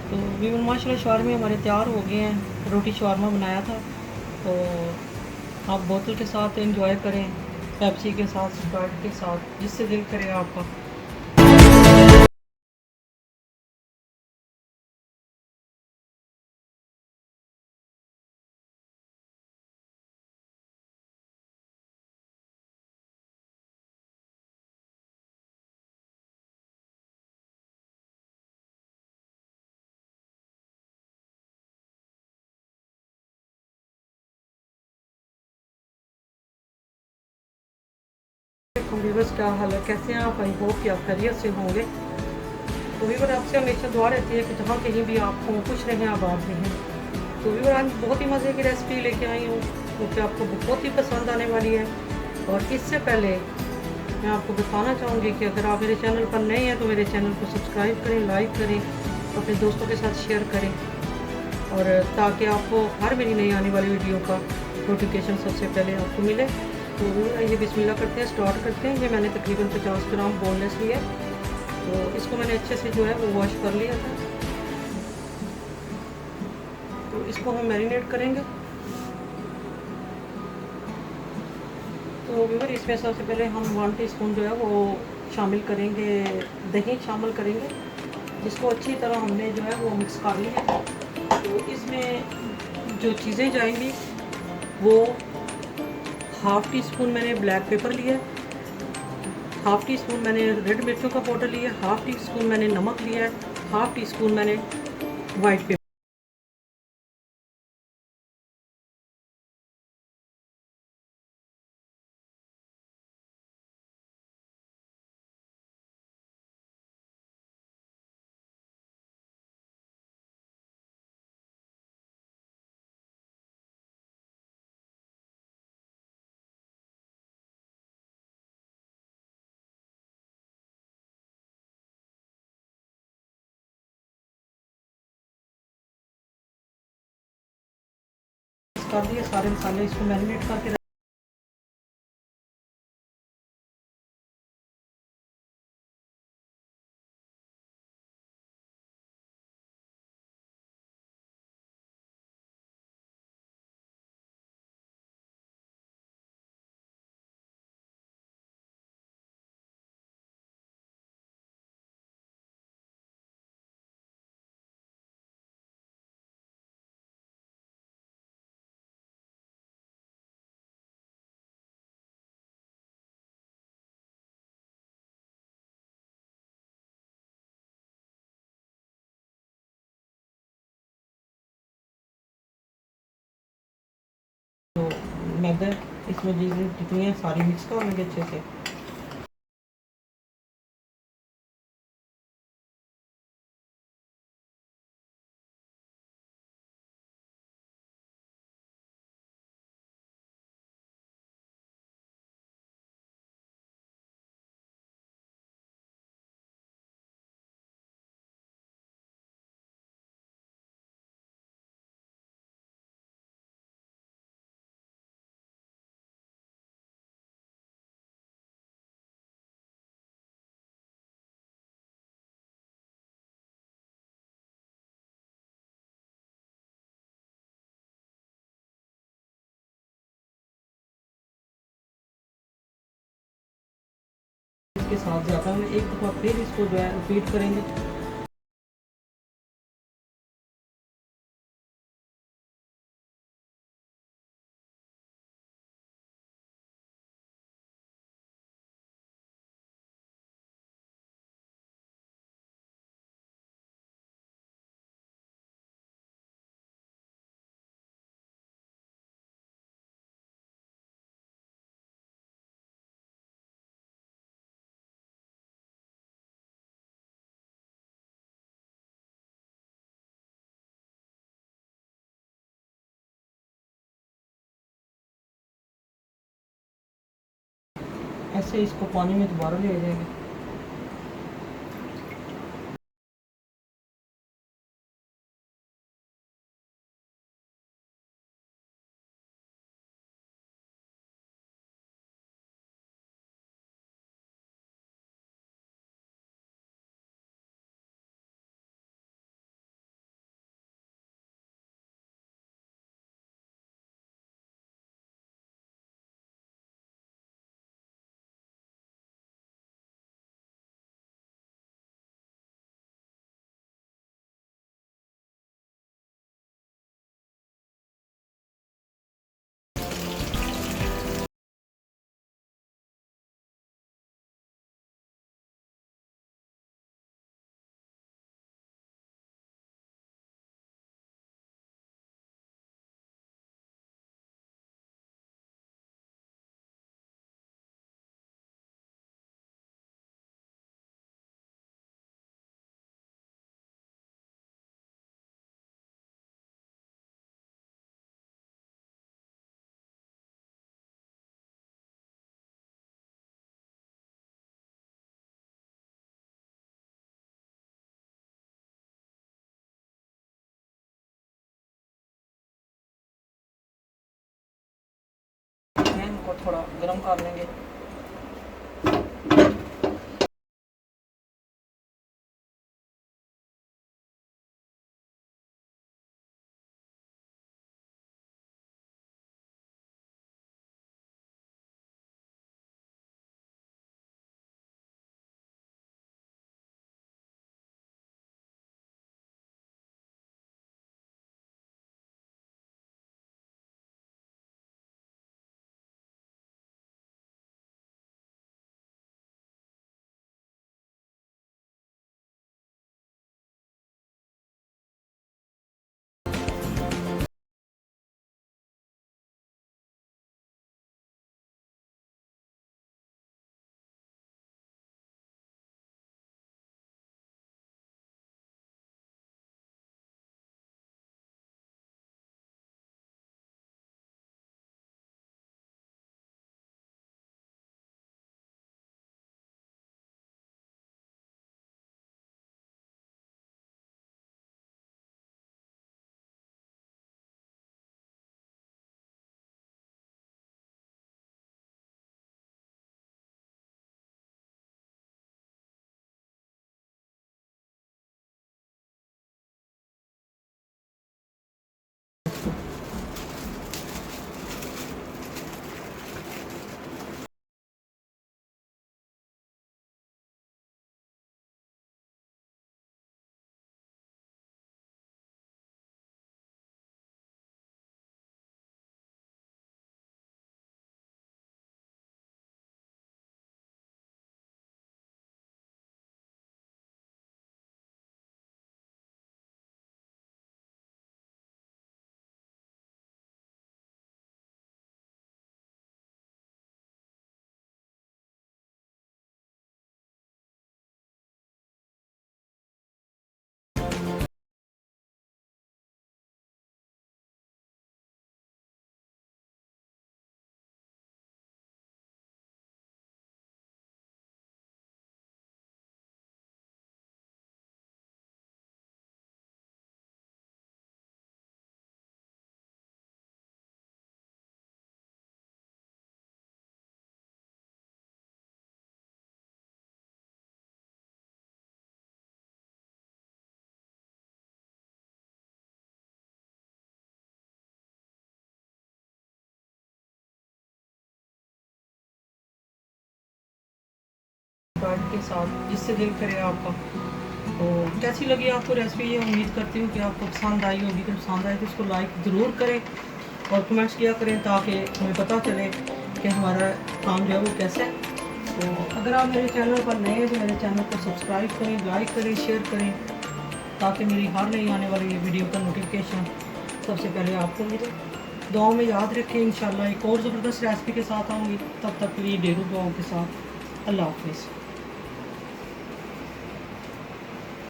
तो वीवर माशाल्लाह शवारमे हमारे तैयार हो गए हैं। रोटी शवारमा बनाया था, तो आप बोतल के साथ एंजॉय करें, पेप्सी के साथ, स्प्राइट के साथ, जिससे दिल करे आपका। व्यूवर्स, क्या हाल है, कैसे हैं आप? आई होप कि आप खैरियत से होंगे। तो व्यूवर, आपसे हमेशा दुआ रहती है कि जहाँ कहीं भी आप हों, खुश रहें, आबाद रहें। तो व्यूवर, आज बहुत ही मज़े की रेसिपी लेके आई हूँ, जो कि आपको बहुत ही पसंद आने वाली है। और इससे पहले मैं आपको बताना चाहूँगी कि अगर आप मेरे चैनल पर नए हैं तो मेरे चैनल को सब्सक्राइब करें, लाइक करें, अपने दोस्तों के साथ शेयर करें, और ताकि आपको हर मेरी नई आने वाली वीडियो का नोटिफिकेशन सबसे पहले आपको मिले। तो ये बिस्मिल्लाह करते हैं, स्टार्ट करते हैं। ये मैंने तकरीबन 50 ग्राम बोनलेस लिया, तो इसको मैंने अच्छे से जो है वो वॉश कर लिया था। तो इसको हम मैरिनेट करेंगे। तो व्यूअर, इसमें सबसे पहले हम 1 टीस्पून जो है वो शामिल करेंगे, दही शामिल करेंगे, जिसको अच्छी तरह हमने जो है वो मिक्स कर लिया है। तो इसमें जो चीज़ें जाएंगी वो हाफ़ टी स्पून मैंने ब्लैक पेपर लिया है, हाफ़ टी स्पून मैंने रेड मिर्चों का पाउडर लिया है, हाफ़ टी स्पून मैंने नमक लिया है, हाफ़ टी स्पून मैंने वाइट पेपर। कर दिए सारे मसाले, इसको मैरिनेट करके तो मैदा इसमें जितनी है सारी मिक्स कर लेंगे अच्छे से। इसके साथ ज़्यादा हम एक दफ़ा फिर इसको जो है रिपीट करेंगे। ऐसे इसको पानी में दोबारा ले जाएंगे। को थोड़ा गर्म कर लेंगे। ब्रेड के साथ जिससे दिल करे आपका। तो कैसी लगी आपको रेसिपी, ये उम्मीद करती हूँ कि आपको पसंद आई होगी। तो पसंद आए तो इसको लाइक ज़रूर करें और कमेंट्स किया करें ताकि हमें पता चले कि हमारा काम जो है वो कैसा है। तो अगर आप मेरे चैनल पर नए हैं तो मेरे चैनल को सब्सक्राइब करें, लाइक करें, शेयर करें ताकि मेरी हर नई आने वाली ये वीडियो का नोटिफिकेशन सबसे पहले आपको मिले। दुआओं में याद रखें, इंशाल्लाह एक और ज़बरदस्त रेसिपी के साथ आऊँगी। तब तक के लिए ढेरों दुआओं के साथ अल्लाह हाफिज़।